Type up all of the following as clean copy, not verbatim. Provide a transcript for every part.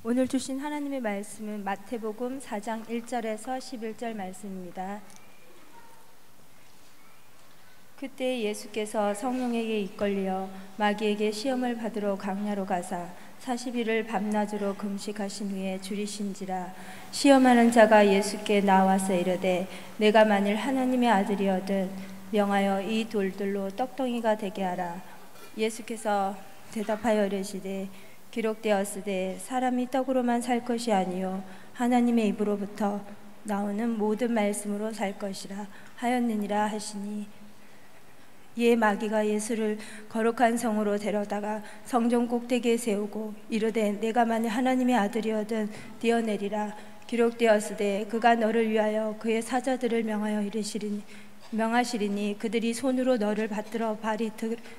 오늘 주신 하나님의 말씀은 마태복음 4장 1절에서 11절 말씀입니다. 그때 예수께서 성령에게 이끌려 마귀에게 시험을 받으러 강야로 가사 40일을 밤낮으로 금식하신 후에 줄이신지라. 시험하는 자가 예수께 나와서 이르되 내가 만일 하나님의 아들이거든 명하여 이 돌들로 떡덩이가 되게 하라. 예수께서 대답하여 이르시되 기록되었으되 사람이 떡으로만 살 것이 아니요 하나님의 입으로부터 나오는 모든 말씀으로 살 것이라 하였느니라 하시니, 이에 마귀가 예수를 거룩한 성으로 데려다가 성전 꼭대기에 세우고 이르되 내가 만일 하나님의 아들이거든 뛰어내리라. 기록되었으되 그가 너를 위하여 그의 사자들을 명하시리니 그들이 손으로 너를 받들어 발이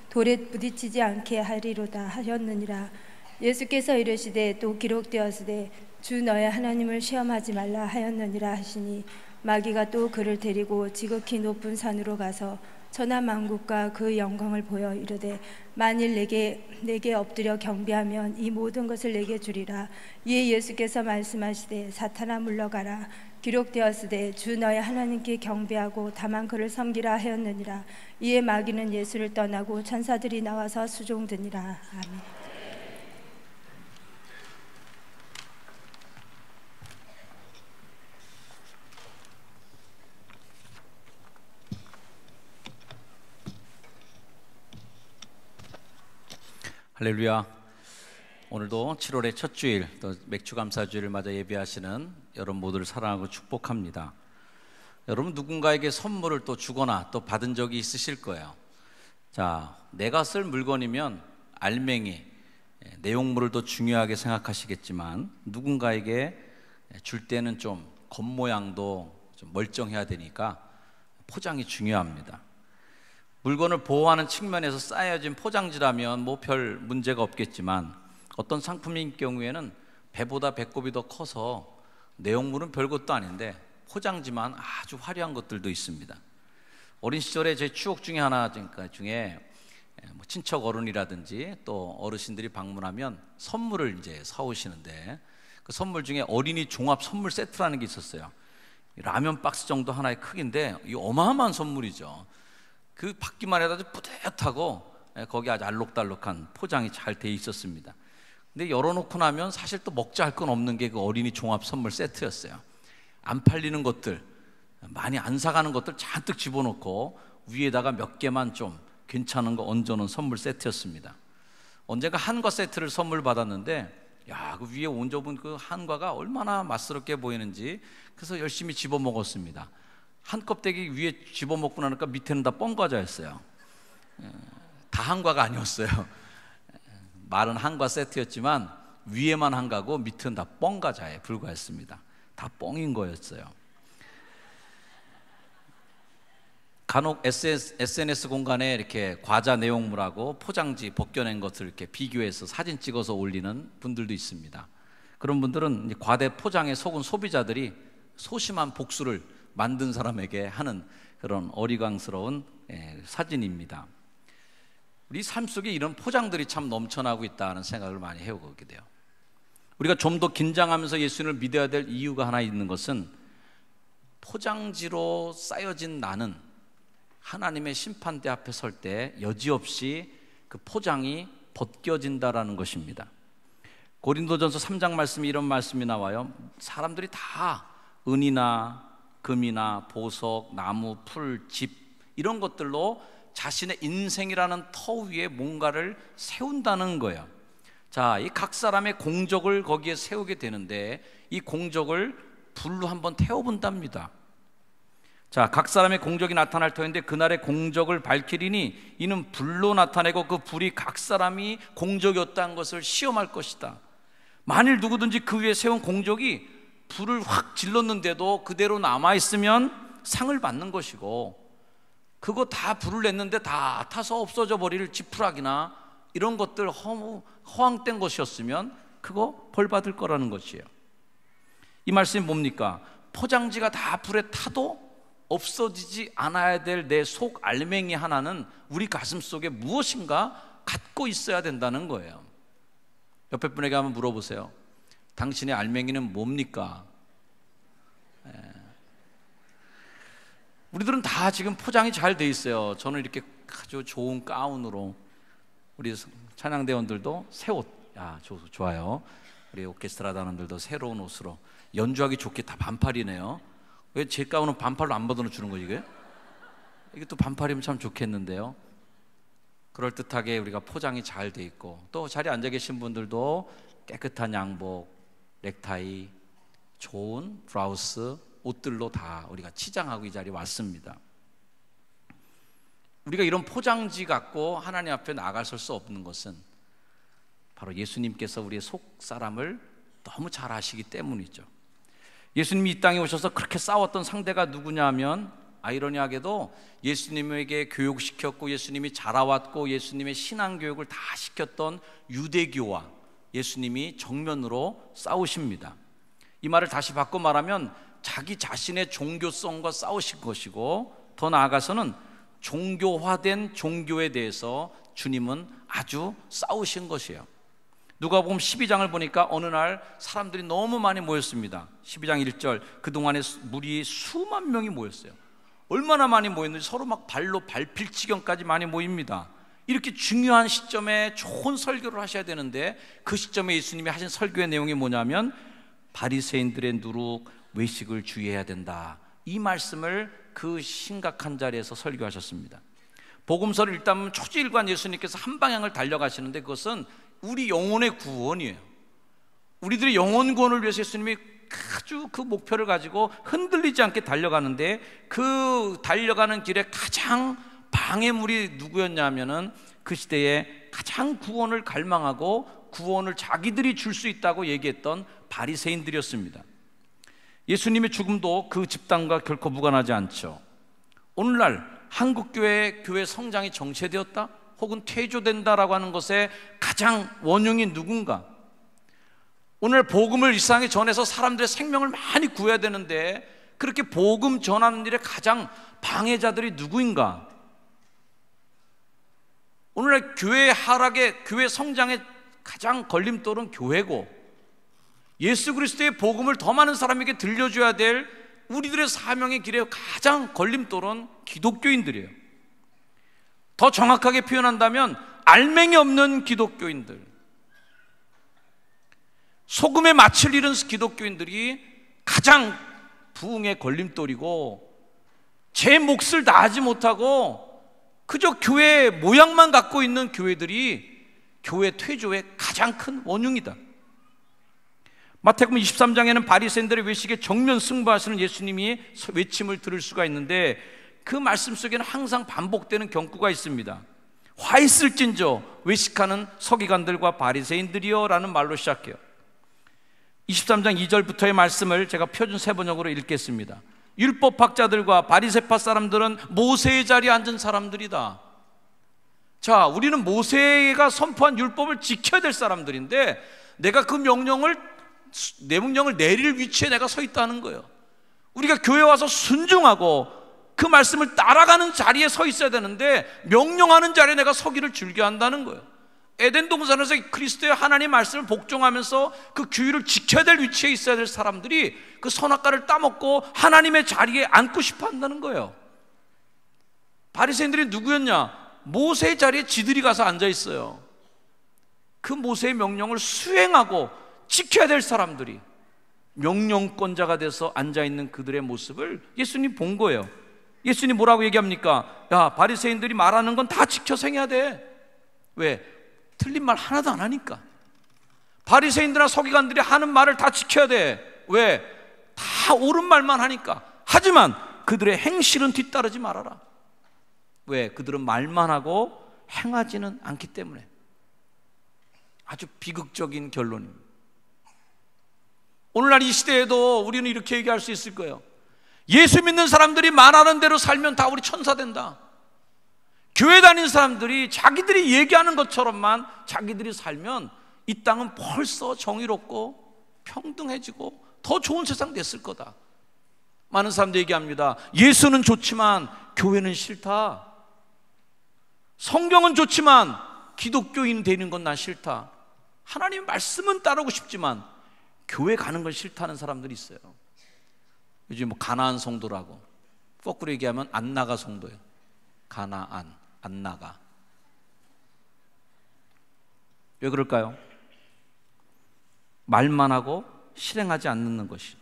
돌에 부딪히지 않게 하리로다 하였느니라. 예수께서 이르시되 또 기록되었으되 주 너의 하나님을 시험하지 말라 하였느니라 하시니, 마귀가 또 그를 데리고 지극히 높은 산으로 가서 천하 만국과 그 영광을 보여 이르되 만일 내게 엎드려 경배하면 이 모든 것을 내게 주리라. 이에 예수께서 말씀하시되 사탄아 물러가라. 기록되었으되 주 너의 하나님께 경배하고 다만 그를 섬기라 하였느니라. 이에 마귀는 예수를 떠나고 천사들이 나와서 수종드니라. 아멘. 할렐루야. 오늘도 7월의 첫 주일, 또 맥주감사주일을 맞아 예배하시는 여러분 모두를 사랑하고 축복합니다. 여러분 누군가에게 선물을 또 주거나 또 받은 적이 있으실 거예요. 자, 내가 쓸 물건이면 알맹이, 내용물을 더 중요하게 생각하시겠지만 누군가에게 줄 때는 좀 겉모양도 좀 멀쩡해야 되니까 포장이 중요합니다. 물건을 보호하는 측면에서 쌓여진 포장지라면 뭐 별 문제가 없겠지만 어떤 상품인 경우에는 배보다 배꼽이 더 커서 내용물은 별것도 아닌데 포장지만 아주 화려한 것들도 있습니다. 어린 시절에 제 추억 중에 하나 중에 뭐 친척 어른이라든지 또 어르신들이 방문하면 선물을 이제 사오시는데 그 선물 중에 어린이 종합 선물 세트라는 게 있었어요. 라면 박스 정도 하나의 크기인데 이 어마어마한 선물이죠. 그 받기만 해도 아주 뿌듯하고 거기 아주 알록달록한 포장이 잘 돼 있었습니다. 근데 열어놓고 나면 사실 또 먹자 할 건 없는 게 그 어린이 종합 선물 세트였어요. 안 팔리는 것들, 많이 안 사가는 것들 잔뜩 집어넣고 위에다가 몇 개만 좀 괜찮은 거 얹어놓은 선물 세트였습니다. 언젠가 한과 세트를 선물 받았는데 야, 그 위에 얹어본 그 한과가 얼마나 맛스럽게 보이는지 그래서 열심히 집어 먹었습니다. 한 껍데기 위에 집어먹고 나니까 밑에는 다 뻥과자였어요. 다 한과가 아니었어요. 말은 한과 세트였지만 위에만 한과고 밑은 다 뻥과자에 불과했습니다. 다 뻥인 거였어요. 간혹 SNS 공간에 이렇게 과자 내용물하고 포장지 벗겨낸 것을 이렇게 비교해서 사진 찍어서 올리는 분들도 있습니다. 그런 분들은 과대 포장에 속은 소비자들이 소심한 복수를 만든 사람에게 하는 그런 어리광스러운 사진입니다. 우리 삶 속에 이런 포장들이 참 넘쳐나고 있다는 생각을 많이 해오게 돼요. 우리가 좀 더 긴장하면서 예수님을 믿어야 될 이유가 하나 있는 것은 포장지로 쌓여진 나는 하나님의 심판대 앞에 설 때 여지없이 그 포장이 벗겨진다라는 것입니다. 고린도전서 3장 말씀에 이런 말씀이 나와요. 사람들이 다 은이나 금이나 보석, 나무, 풀, 집 이런 것들로 자신의 인생이라는 터 위에 뭔가를 세운다는 거예요. 자, 이 각 사람의 공적을 거기에 세우게 되는데 이 공적을 불로 한번 태워본답니다. 자, 각 사람의 공적이 나타날 터인데 그날의 공적을 밝히리니 이는 불로 나타내고 그 불이 각 사람이 공적이었다는 것을 시험할 것이다. 만일 누구든지 그 위에 세운 공적이 불을 확 질렀는데도 그대로 남아있으면 상을 받는 것이고, 그거 다 불을 냈는데 다 타서 없어져 버릴 지푸라기나 이런 것들 허황된 것이었으면 그거 벌 받을 거라는 것이에요. 이 말씀이 뭡니까? 포장지가 다 불에 타도 없어지지 않아야 될 내 속 알맹이 하나는 우리 가슴 속에 무엇인가 갖고 있어야 된다는 거예요. 옆에 분에게 한번 물어보세요. 당신의 알맹이는 뭡니까? 우리들은 다 지금 포장이 잘 돼 있어요. 저는 이렇게 아주 좋은 가운으로, 우리 찬양대원들도 새 옷, 좋아요. 우리 오케스트라 단원들도 새로운 옷으로 연주하기 좋게 다 반팔이네요. 왜 제 가운은 반팔로 안 받아주는 거지 이게? 이게 또 반팔이면 참 좋겠는데요. 그럴듯하게 우리가 포장이 잘 돼 있고, 또 자리에 앉아 계신 분들도 깨끗한 양복, 넥타이, 좋은 브라우스, 옷들로 다 우리가 치장하고 이 자리에 왔습니다. 우리가 이런 포장지 갖고 하나님 앞에 나아갈 수 없는 것은 바로 예수님께서 우리의 속 사람을 너무 잘 아시기 때문이죠. 예수님이 이 땅에 오셔서 그렇게 싸웠던 상대가 누구냐 하면, 아이러니하게도 예수님에게 교육시켰고 예수님이 자라왔고 예수님의 신앙교육을 다 시켰던 유대교와 예수님이 정면으로 싸우십니다. 이 말을 다시 바꿔 말하면 자기 자신의 종교성과 싸우신 것이고, 더 나아가서는 종교화된 종교에 대해서 주님은 아주 싸우신 것이에요. 누가복음 12장을 보니까 어느 날 사람들이 너무 많이 모였습니다. 12장 1절, 그동안에 무리 수만 명이 모였어요. 얼마나 많이 모였는지 서로 막 발로 밟힐 지경까지 많이 모입니다. 이렇게 중요한 시점에 좋은 설교를 하셔야 되는데, 그 시점에 예수님이 하신 설교의 내용이 뭐냐면 바리새인들의 누룩, 외식을 주의해야 된다, 이 말씀을 그 심각한 자리에서 설교하셨습니다. 복음서를 읽다보면 초지일관 예수님께서 한 방향을 달려가시는데, 그것은 우리 영혼의 구원이에요. 우리들의 영혼 구원을 위해서 예수님이 아주 그 목표를 가지고 흔들리지 않게 달려가는데, 그 달려가는 길에 가장 방해물이 누구였냐면은 그 시대에 가장 구원을 갈망하고 구원을 자기들이 줄 수 있다고 얘기했던 바리새인들이었습니다. 예수님의 죽음도 그 집단과 결코 무관하지 않죠. 오늘날 한국교회 교회 성장이 정체되었다 혹은 퇴조된다라고 하는 것의 가장 원흉이 누군가? 오늘 복음을 이 세상에 전해서 사람들의 생명을 많이 구해야 되는데, 그렇게 복음 전하는 일에 가장 방해자들이 누구인가? 오늘날 교회 하락의, 교회 성장의 가장 걸림돌은 교회고, 예수 그리스도의 복음을 더 많은 사람에게 들려줘야 될 우리들의 사명의 길에 가장 걸림돌은 기독교인들이에요. 더 정확하게 표현한다면 알맹이 없는 기독교인들, 소금에 맛을 잃은 기독교인들이 가장 부흥의 걸림돌이고, 제 몫을 다하지 못하고 그저 교회 모양만 갖고 있는 교회들이 교회 퇴조의 가장 큰 원흉이다. 마태복음 23장에는 바리새인들의 외식에 정면 승부하시는 예수님이 외침을 들을 수가 있는데, 그 말씀 속에는 항상 반복되는 경구가 있습니다. 화 있을진저 외식하는 서기관들과 바리새인들이여 라는 말로 시작해요. 23장 2절부터의 말씀을 제가 표준 세번역으로 읽겠습니다. 율법학자들과 바리새파 사람들은 모세의 자리에 앉은 사람들이다. 자, 우리는 모세가 선포한 율법을 지켜야 될 사람들인데, 내가 그 명령을 내릴 위치에 내가 서 있다는 거예요. 우리가 교회 와서 순종하고 그 말씀을 따라가는 자리에 서 있어야 되는데, 명령하는 자리에 내가 서기를 즐겨한다는 거예요. 에덴 동산에서 그리스도의 하나님 말씀을 복종하면서 그 규율을 지켜야 될 위치에 있어야 될 사람들이 그 선악과를 따먹고 하나님의 자리에 앉고 싶어 한다는 거예요. 바리새인들이 누구였냐? 모세의 자리에 지들이 가서 앉아 있어요. 그 모세의 명령을 수행하고 지켜야 될 사람들이 명령권자가 돼서 앉아있는 그들의 모습을 예수님 본 거예요. 예수님 뭐라고 얘기합니까? 야, 바리새인들이 말하는 건 다 지켜서 행해야 돼. 왜? 틀린 말 하나도 안 하니까. 바리새인들이나 서기관들이 하는 말을 다 지켜야 돼. 왜? 다 옳은 말만 하니까. 하지만 그들의 행실은 뒤따르지 말아라. 왜? 그들은 말만 하고 행하지는 않기 때문에. 아주 비극적인 결론입니다. 오늘날 이 시대에도 우리는 이렇게 얘기할 수 있을 거예요. 예수 믿는 사람들이 말하는 대로 살면 다 우리 천사 된다. 교회 다니는 사람들이 자기들이 얘기하는 것처럼만 자기들이 살면 이 땅은 벌써 정의롭고 평등해지고 더 좋은 세상 됐을 거다. 많은 사람들이 얘기합니다. 예수는 좋지만 교회는 싫다. 성경은 좋지만 기독교인 되는 건 난 싫다. 하나님 말씀은 따르고 싶지만 교회 가는 걸 싫다는 사람들이 있어요. 요즘 뭐 가나안 성도라고, 거꾸로 얘기하면 안 나가 성도예요. 가나안, 안 나가. 왜 그럴까요? 말만 하고 실행하지 않는 것이요.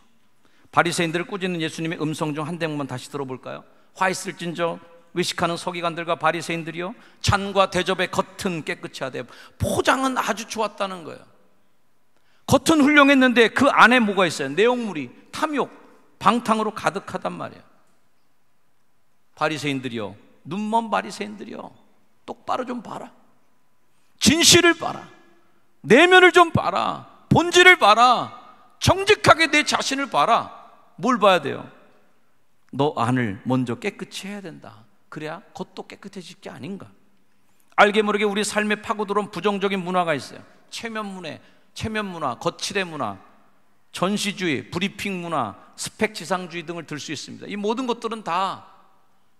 바리새인들을 꾸짖는 예수님의 음성 중 한 대목만 다시 들어볼까요? 화 있을진저 외식하는 서기관들과 바리새인들이요, 잔과 대접의 겉은 깨끗이 하되 포장은 아주 좋았다는 거예요. 겉은 훌륭했는데 그 안에 뭐가 있어요? 내용물이 탐욕, 방탕으로 가득하단 말이에요. 바리새인들이요, 눈먼 바리새인들이요, 똑바로 좀 봐라. 진실을 봐라. 내면을 좀 봐라. 본질을 봐라. 정직하게 내 자신을 봐라. 뭘 봐야 돼요? 너 안을 먼저 깨끗이 해야 된다. 그래야 겉도 깨끗해질 게 아닌가. 알게 모르게 우리 삶에 파고들어온 부정적인 문화가 있어요. 체면 문화, 거칠의 문화, 전시주의, 브리핑 문화, 스펙 지상주의 등을 들 수 있습니다. 이 모든 것들은 다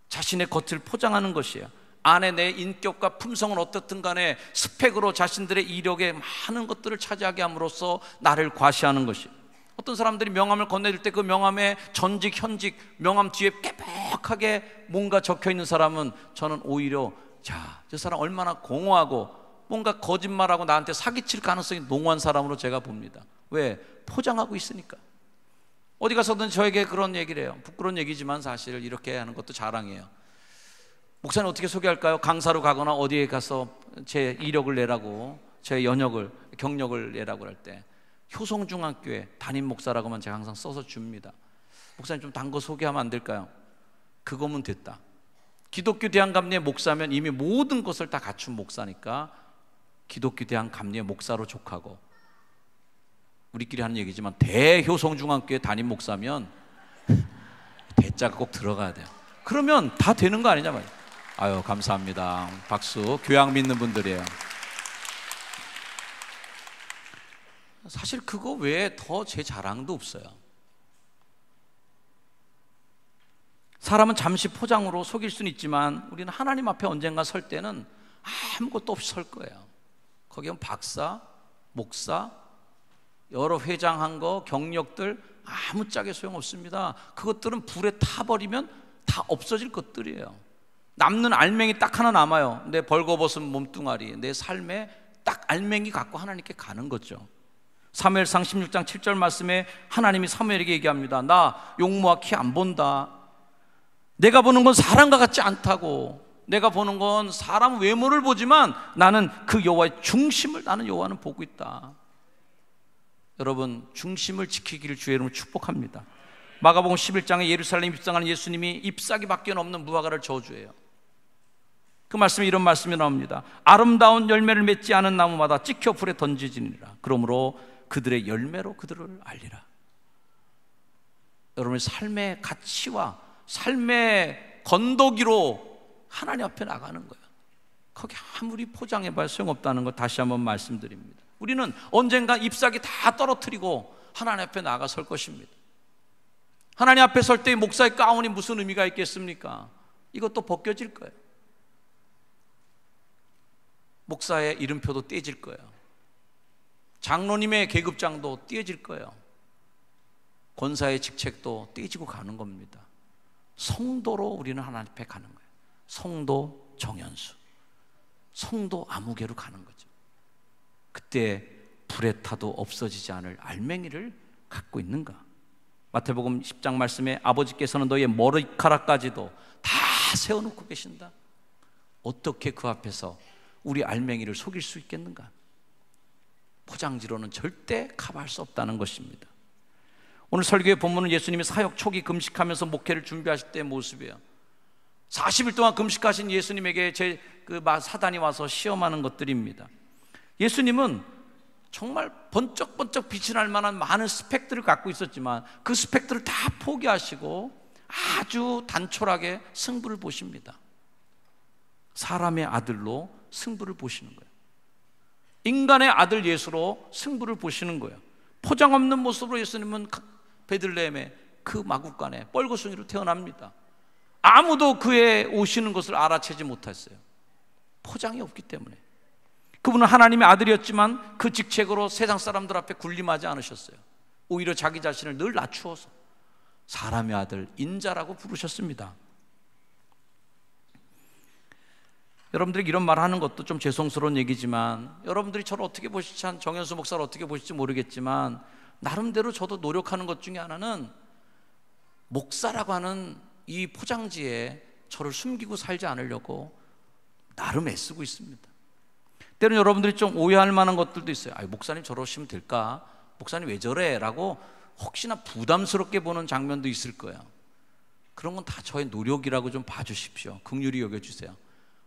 자신의 겉을 포장하는 것이에요. 안에 내 인격과 품성은 어떻든 간에 스펙으로 자신들의 이력에 많은 것들을 차지하게 함으로써 나를 과시하는 것이에요. 어떤 사람들이 명함을 건네줄 때 그 명함에 전직, 현직, 명함 뒤에 깨박하게 뭔가 적혀있는 사람은 저는 오히려 저 사람 얼마나 공허하고 뭔가 거짓말하고 나한테 사기칠 가능성이 농후한 사람으로 제가 봅니다. 왜? 포장하고 있으니까. 어디 가서든 저에게 그런 얘기를 해요. 부끄러운 얘기지만 사실 이렇게 하는 것도 자랑이에요. 목사님 어떻게 소개할까요? 강사로 가거나 어디에 가서 제 이력을 내라고, 제 경력을 내라고 할 때 효성중학교에 담임 목사라고만 제가 항상 써서 줍니다. 목사님 좀 단 거 소개하면 안 될까요? 그거면 됐다. 기독교 대한감리의 목사면 이미 모든 것을 다 갖춘 목사니까 기독교 대한감리의 목사로 족하고, 우리끼리 하는 얘기지만 대효성중학교의 담임 목사면 대자가 꼭 들어가야 돼요. 그러면 다 되는 거 아니냐 말이에요. 아유, 감사합니다. 박수. 교양 믿는 분들이에요. 사실 그거 외에 더 제 자랑도 없어요. 사람은 잠시 포장으로 속일 수는 있지만 우리는 하나님 앞에 언젠가 설 때는 아무것도 없이 설 거예요. 거기는 박사, 목사, 여러 회장한 거, 경력들 아무짝에 소용없습니다. 그것들은 불에 타버리면 다 없어질 것들이에요. 남는 알맹이 딱 하나 남아요. 내 벌거벗은 몸뚱아리, 내 삶에 딱 알맹이 갖고 하나님께 가는 거죠. 사무엘상 16장 7절 말씀에 하나님이 사무엘에게 얘기합니다. 나 용모와 키 안 본다. 내가 보는 건 사람과 같지 않다고. 내가 보는 건 사람 외모를 보지만 나는 그 여호와의 중심을, 나는 여호와는 보고 있다. 여러분, 중심을 지키기를 주의 이름으로 축복합니다. 마가복음 11장에 예루살렘 입성하는 예수님이 잎사귀밖에 없는 무화과를 저주해요. 그 말씀에 이런 말씀이 나옵니다. 아름다운 열매를 맺지 않은 나무마다 찍혀 불에 던지지니라. 그러므로 그들의 열매로 그들을 알리라. 여러분의 삶의 가치와 삶의 건더기로 하나님 앞에 나가는 거예요. 거기 아무리 포장해봐야 소용없다는 거 다시 한번 말씀드립니다. 우리는 언젠가 잎사귀 다 떨어뜨리고 하나님 앞에 나가 설 것입니다. 하나님 앞에 설 때 목사의 가운이 무슨 의미가 있겠습니까? 이것도 벗겨질 거예요. 목사의 이름표도 떼질 거예요. 장로님의 계급장도 떼질 거예요. 권사의 직책도 떼지고 가는 겁니다. 성도로 우리는 하나님 앞에 가는 거예요. 성도 정연수, 성도 아무개로 가는 거죠. 그때 불에 타도 없어지지 않을 알맹이를 갖고 있는가? 마태복음 10장 말씀에 아버지께서는 너희의 머리카락까지도 다 세워놓고 계신다. 어떻게 그 앞에서 우리 알맹이를 속일 수 있겠는가? 포장지로는 절대 커버할 수 없다는 것입니다. 오늘 설교의 본문은 예수님이 사역 초기 금식하면서 목회를 준비하실 때의 모습이에요. 40일 동안 금식하신 예수님에게 사단이 와서 시험하는 것들입니다. 예수님은 정말 번쩍번쩍 빛이 날 만한 많은 스펙들을 갖고 있었지만 그 스펙들을 다 포기하시고 아주 단촐하게 승부를 보십니다. 사람의 아들로 승부를 보시는 거예요. 인간의 아들 예수로 승부를 보시는 거예요. 포장 없는 모습으로 예수님은 베들레헴의 그 마구간에 뻘거숭이로 태어납니다. 아무도 그의 오시는 것을 알아채지 못했어요. 포장이 없기 때문에. 그분은 하나님의 아들이었지만 그 직책으로 세상 사람들 앞에 군림하지 않으셨어요. 오히려 자기 자신을 늘 낮추어서 사람의 아들 인자라고 부르셨습니다. 여러분들이 이런 말 하는 것도 좀 죄송스러운 얘기지만, 여러분들이 저를 어떻게 보실지, 한 정현수 목사를 어떻게 보실지 모르겠지만, 나름대로 저도 노력하는 것 중에 하나는 목사라고 하는 이 포장지에 저를 숨기고 살지 않으려고 나름 애쓰고 있습니다. 때로는 여러분들이 좀 오해할 만한 것들도 있어요. 목사님 저러시면 될까? 목사님 왜 저래? 라고 혹시나 부담스럽게 보는 장면도 있을 거예요. 그런 건 다 저의 노력이라고 좀 봐주십시오. 긍휼히 여겨주세요.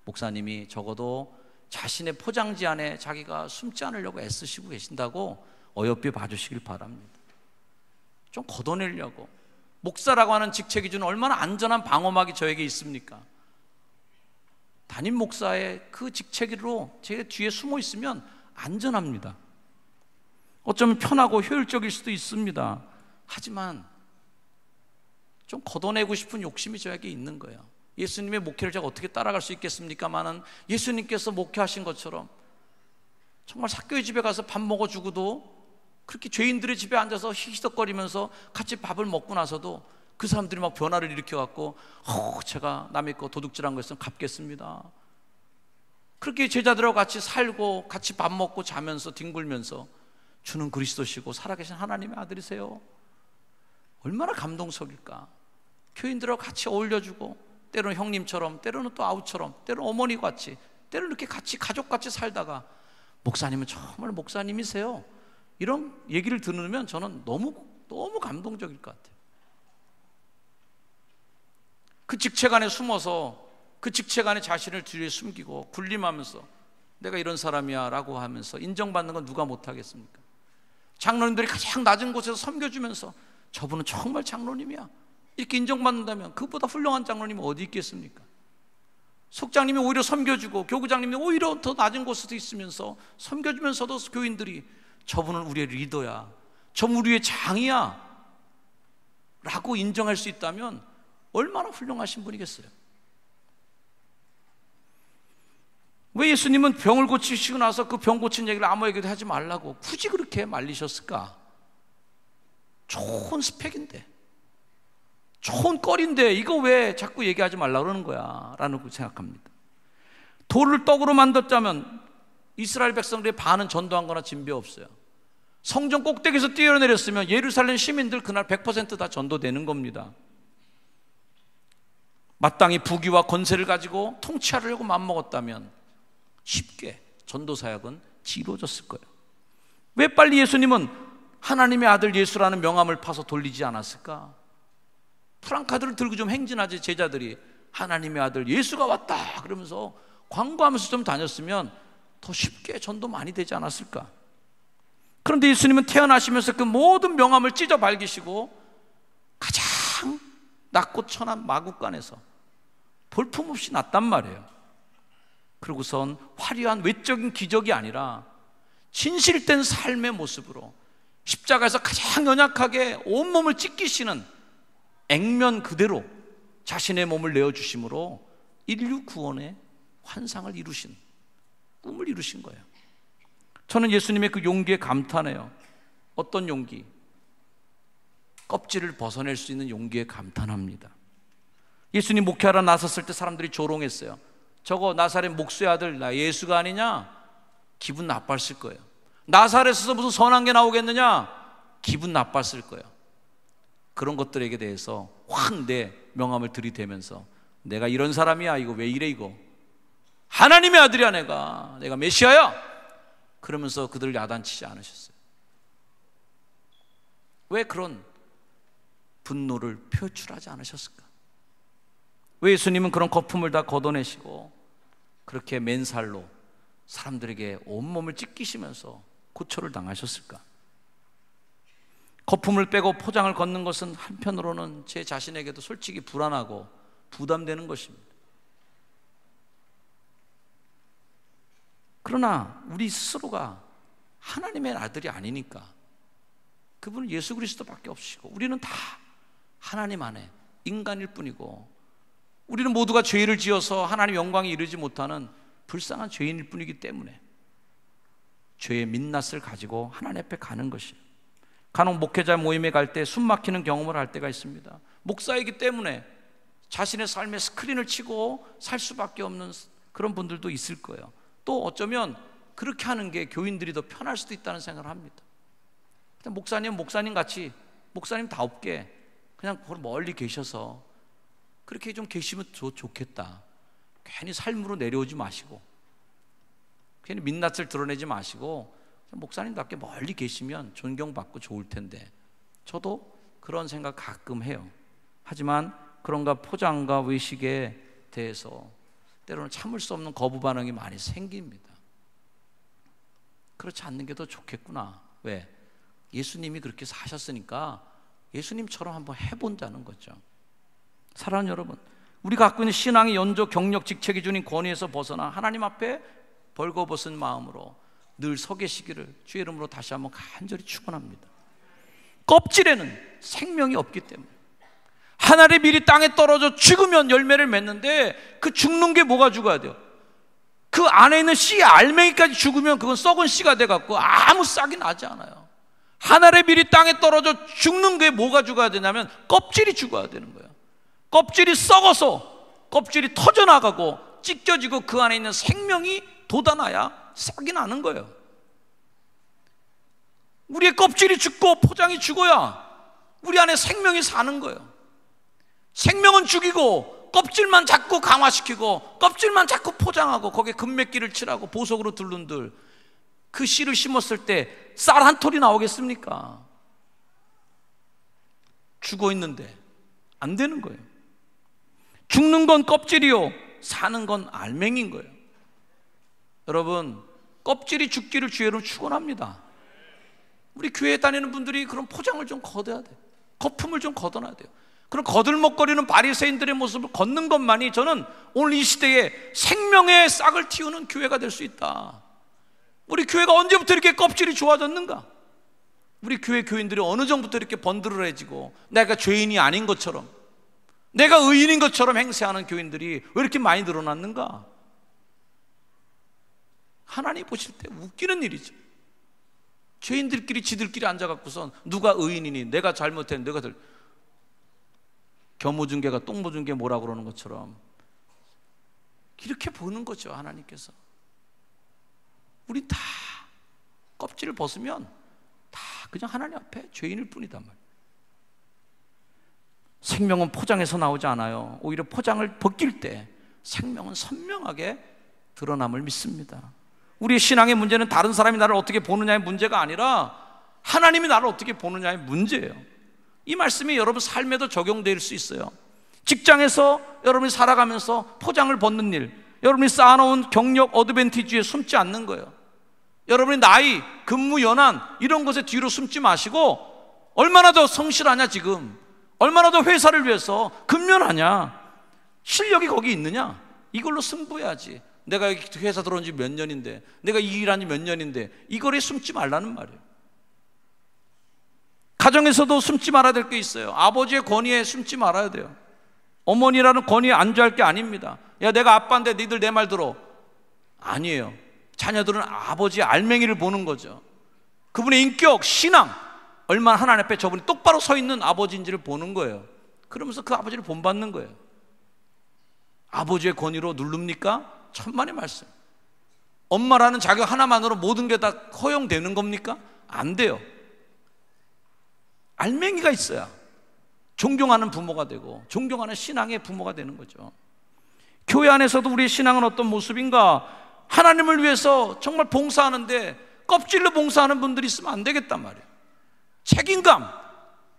목사님이 적어도 자신의 포장지 안에 자기가 숨지 않으려고 애쓰시고 계신다고 어여삐 봐주시길 바랍니다. 좀 걷어내려고. 목사라고 하는 직책이 주는 얼마나 안전한 방어막이 저에게 있습니까? 담임 목사의 그 직책으로 제 뒤에 숨어 있으면 안전합니다. 어쩌면 편하고 효율적일 수도 있습니다. 하지만 좀 걷어내고 싶은 욕심이 저에게 있는 거예요. 예수님의 목회를 제가 어떻게 따라갈 수 있겠습니까마는, 예수님께서 목회하신 것처럼 정말 삭개의 집에 가서 밥 먹어주고도, 그렇게 죄인들의 집에 앉아서 희덕거리면서 같이 밥을 먹고 나서도 그 사람들이 막 변화를 일으켜갖고 제가 남의 거 도둑질한 거 있으면 갚겠습니다. 그렇게 제자들하고 같이 살고 같이 밥 먹고 자면서 뒹굴면서 주는 그리스도시고 살아계신 하나님의 아들이세요. 얼마나 감동적일까. 교인들하고 같이 어울려주고, 때로는 형님처럼, 때로는 또 아우처럼, 때로는 어머니 같이, 때로는 이렇게 같이 가족같이 살다가 목사님은 정말 목사님이세요, 이런 얘기를 들으면 저는 너무 감동적일 것 같아요. 그 직책 안에 숨어서 그 직책 안에 자신을 뒤에 숨기고 군림하면서 내가 이런 사람이야 라고 하면서 인정받는 건 누가 못하겠습니까? 장로님들이 가장 낮은 곳에서 섬겨주면서 저분은 정말 장로님이야 이렇게 인정받는다면 그보다 훌륭한 장로님이 어디 있겠습니까? 속장님이 오히려 섬겨주고 교구장님이 오히려 더 낮은 곳에서 있으면서 섬겨주면서도 교인들이 저분은 우리의 리더야, 저분은 우리의 장이야 라고 인정할 수 있다면 얼마나 훌륭하신 분이겠어요. 왜 예수님은 병을 고치시고 나서 그 병 고친 얘기를 아무에게도 하지 말라고 굳이 그렇게 말리셨을까? 좋은 스펙인데, 좋은 거리인데 이거 왜 자꾸 얘기하지 말라고 그러는 거야 라는 생각합니다. 돌을 떡으로 만들었다면 이스라엘 백성들의 반은 전도한 거나 진배 없어요. 성전 꼭대기에서 뛰어내렸으면 예루살렘 시민들 그날 100% 다 전도되는 겁니다. 마땅히 부귀와 권세를 가지고 통치하려고 맘먹었다면 쉽게 전도 사역은 이루어졌을 거예요. 왜 빨리 예수님은 하나님의 아들 예수라는 명함을 파서 돌리지 않았을까? 프랑카드를 들고 좀 행진하지, 제자들이 하나님의 아들 예수가 왔다 그러면서 광고하면서 좀 다녔으면 더 쉽게 전도 많이 되지 않았을까? 그런데 예수님은 태어나시면서 그 모든 명함을 찢어 발기시고 가장 낮고 천한 마구간에서 볼품없이 났단 말이에요. 그러고선 화려한 외적인 기적이 아니라 진실된 삶의 모습으로 십자가에서 가장 연약하게 온몸을 찢기시는 액면 그대로 자신의 몸을 내어주심으로 인류 구원의 환상을 이루신, 꿈을 이루신 거예요. 저는 예수님의 그 용기에 감탄해요. 어떤 용기? 껍질을 벗어낼 수 있는 용기에 감탄합니다. 예수님 목회하러 나섰을 때 사람들이 조롱했어요. 저거 나사렛 목수의 아들 나 예수가 아니냐? 기분 나빴을 거예요. 나사렛에서 무슨 선한 게 나오겠느냐? 기분 나빴을 거예요. 그런 것들에게 대해서 확 내 명함을 들이대면서 내가 이런 사람이야, 이거 왜 이래, 이거 하나님의 아들이야, 내가 메시아야, 그러면서 그들을 야단치지 않으셨어요. 왜 그런 분노를 표출하지 않으셨을까? 왜 예수님은 그런 거품을 다 걷어내시고 그렇게 맨살로 사람들에게 온몸을 찢기시면서 고초를 당하셨을까? 거품을 빼고 포장을 걷는 것은 한편으로는 제 자신에게도 솔직히 불안하고 부담되는 것입니다. 그러나 우리 스스로가 하나님의 아들이 아니니까, 그분은 예수 그리스도밖에 없으시고 우리는 다 하나님 안에 인간일 뿐이고, 우리는 모두가 죄를 지어서 하나님 영광에 이르지 못하는 불쌍한 죄인일 뿐이기 때문에 죄의 민낯을 가지고 하나님 앞에 가는 것이에요. 간혹 목회자 모임에 갈 때 숨 막히는 경험을 할 때가 있습니다. 목사이기 때문에 자신의 삶에 스크린을 치고 살 수밖에 없는 그런 분들도 있을 거예요. 또 어쩌면 그렇게 하는 게 교인들이 더 편할 수도 있다는 생각을 합니다. 목사님 같이 목사님다웁게 그냥 멀리 계셔서 그렇게 좀 계시면 좋겠다. 괜히 삶으로 내려오지 마시고, 괜히 민낯을 드러내지 마시고 목사님답게 멀리 계시면 존경받고 좋을 텐데, 저도 그런 생각 가끔 해요. 하지만 그런가 포장과 외식에 대해서 때로는 참을 수 없는 거부 반응이 많이 생깁니다. 그렇지 않는 게 더 좋겠구나. 왜? 예수님이 그렇게 사셨으니까 예수님처럼 한번 해본다는 거죠. 사랑하는 여러분, 우리가 갖고 있는 신앙의 연조, 경력, 직책이 주는 권위에서 벗어나 하나님 앞에 벌거벗은 마음으로 늘 서 계시기를 주의 이름으로 다시 한번 간절히 축원합니다. 껍질에는 생명이 없기 때문에, 하늘의 밀이 땅에 떨어져 죽으면 열매를 맺는데 그 죽는 게 뭐가 죽어야 돼요? 그 안에 있는 씨 알맹이까지 죽으면 그건 썩은 씨가 돼갖고 아무 싹이 나지 않아요. 하늘의 밀이 땅에 떨어져 죽는 게 뭐가 죽어야 되냐면 껍질이 죽어야 되는 거예요. 껍질이 썩어서 껍질이 터져나가고 찢겨지고 그 안에 있는 생명이 돋아나야 싹이 나는 거예요. 우리의 껍질이 죽고 포장이 죽어야 우리 안에 생명이 사는 거예요. 생명은 죽이고 껍질만 자꾸 강화시키고 껍질만 자꾸 포장하고 거기에 금맥기를 칠하고 보석으로 둘른들 그 씨를 심었을 때 쌀 한 톨이 나오겠습니까? 죽어 있는데 안 되는 거예요. 죽는 건 껍질이요, 사는 건 알맹이인 거예요. 여러분, 껍질이 죽기를 주의 이름으로 축원합니다. 우리 교회에 다니는 분들이 그런 포장을 좀 걷어야 돼요. 거품을 좀 걷어놔야 돼요. 그런 거들먹거리는 바리새인들의 모습을 걷는 것만이 저는 오늘 이 시대에 생명의 싹을 틔우는 교회가 될 수 있다. 우리 교회가 언제부터 이렇게 껍질이 좋아졌는가? 우리 교회 교인들이 어느 정도부터 이렇게 번드러해지고 내가 죄인이 아닌 것처럼, 내가 의인인 것처럼 행세하는 교인들이 왜 이렇게 많이 늘어났는가? 하나님 보실 때 웃기는 일이죠. 죄인들끼리 지들끼리 앉아갖고선 누가 의인이니, 내가 잘못했는데 내가 겨모준개가 똥모준개 뭐라고 그러는 것처럼 이렇게 보는 거죠. 하나님께서 우리 다 껍질을 벗으면 다 그냥 하나님 앞에 죄인일 뿐이단 말이에요. 생명은 포장에서 나오지 않아요. 오히려 포장을 벗길 때 생명은 선명하게 드러남을 믿습니다. 우리의 신앙의 문제는 다른 사람이 나를 어떻게 보느냐의 문제가 아니라 하나님이 나를 어떻게 보느냐의 문제예요. 이 말씀이 여러분 삶에도 적용될 수 있어요. 직장에서 여러분이 살아가면서 포장을 벗는 일, 여러분이 쌓아놓은 경력 어드밴티지에 숨지 않는 거예요. 여러분의 나이, 근무 연한 이런 것에 뒤로 숨지 마시고 얼마나 더 성실하냐, 지금 얼마나 더 회사를 위해서 근면하냐, 실력이 거기 있느냐, 이걸로 승부해야지. 내가 회사 들어온 지 몇 년인데, 내가 이 일한 지 몇 년인데, 이거에 숨지 말라는 말이에요. 가정에서도 숨지 말아야 될 게 있어요. 아버지의 권위에 숨지 말아야 돼요. 어머니라는 권위에 안주할 게 아닙니다. 야, 내가 아빠인데 니들 내 말 들어. 아니에요. 자녀들은 아버지의 알맹이를 보는 거죠. 그분의 인격, 신앙, 얼마나 하나님 앞에 저분이 똑바로 서 있는 아버지인지를 보는 거예요. 그러면서 그 아버지를 본받는 거예요. 아버지의 권위로 누릅니까? 천만의 말씀. 엄마라는 자격 하나만으로 모든 게 다 허용되는 겁니까? 안 돼요. 알맹이가 있어야 존경하는 부모가 되고 존경하는 신앙의 부모가 되는 거죠. 교회 안에서도 우리의 신앙은 어떤 모습인가? 하나님을 위해서 정말 봉사하는데 껍질로 봉사하는 분들이 있으면 안 되겠단 말이에요. 책임감,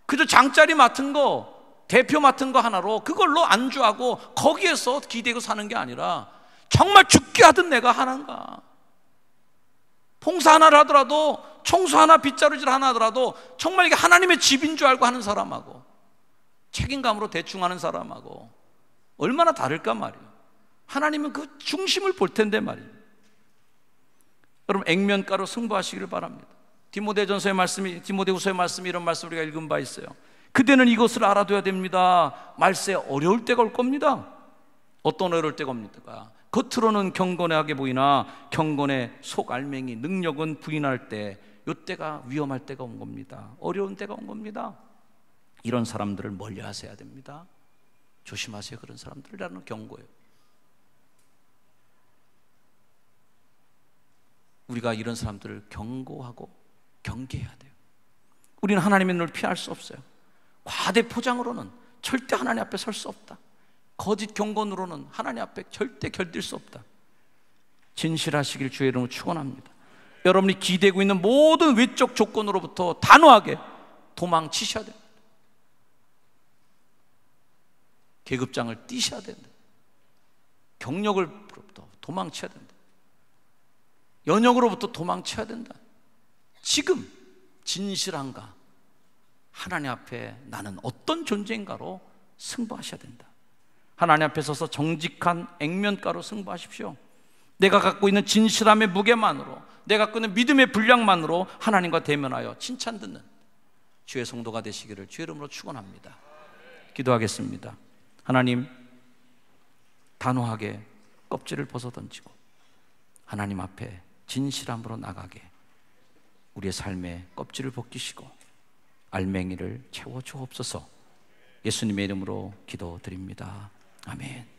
그저 장자리 맡은 거, 대표 맡은 거 하나로 그걸로 안주하고 거기에서 기대고 사는 게 아니라 정말 죽게 하든 내가 하는가, 봉사 하나를 하더라도, 청소 하나, 빗자루질 하나 하더라도 정말 이게 하나님의 집인 줄 알고 하는 사람하고 책임감으로 대충 하는 사람하고 얼마나 다를까 말이에요. 하나님은 그 중심을 볼 텐데 말이에요. 여러분, 액면가로 승부하시기를 바랍니다. 디모데전서의 말씀이, 디모데후서의 말씀이 이런 말씀 우리가 읽은 바 있어요. 그대는 이것을 알아둬야 됩니다. 말세 어려울 때가 올 겁니다. 어떤 어려울 때가 옵니까? 겉으로는 경건하게 보이나 경건의 속 알맹이 능력은 부인할 때 이때가 위험할 때가 온 겁니다. 어려운 때가 온 겁니다. 이런 사람들을 멀리 하셔야 됩니다. 조심하세요. 그런 사람들이라는 경고예요. 우리가 이런 사람들을 경고하고 경계해야 돼요. 우리는 하나님의 눈을 피할 수 없어요. 과대 포장으로는 절대 하나님 앞에 설 수 없다. 거짓 경건으로는 하나님 앞에 절대 견딜 수 없다. 진실하시길 주의 이름으로 축원합니다. 여러분이 기대고 있는 모든 외적 조건으로부터 단호하게 도망치셔야 됩니다. 계급장을 띄셔야 된다. 경력으로부터 도망쳐야 된다. 연역으로부터 도망쳐야 된다. 지금 진실한가? 하나님 앞에 나는 어떤 존재인가로 승부하셔야 된다. 하나님 앞에 서서 정직한 액면가로 승부하십시오. 내가 갖고 있는 진실함의 무게만으로, 내가 갖고 있는 믿음의 분량만으로 하나님과 대면하여 칭찬 듣는 주의 성도가 되시기를 주의 이름으로 축원합니다. 기도하겠습니다. 하나님, 단호하게 껍질을 벗어던지고 하나님 앞에 진실함으로 나가게 우리의 삶에 껍질을 벗기시고 알맹이를 채워 주옵소서. 예수님의 이름으로 기도드립니다. 아멘.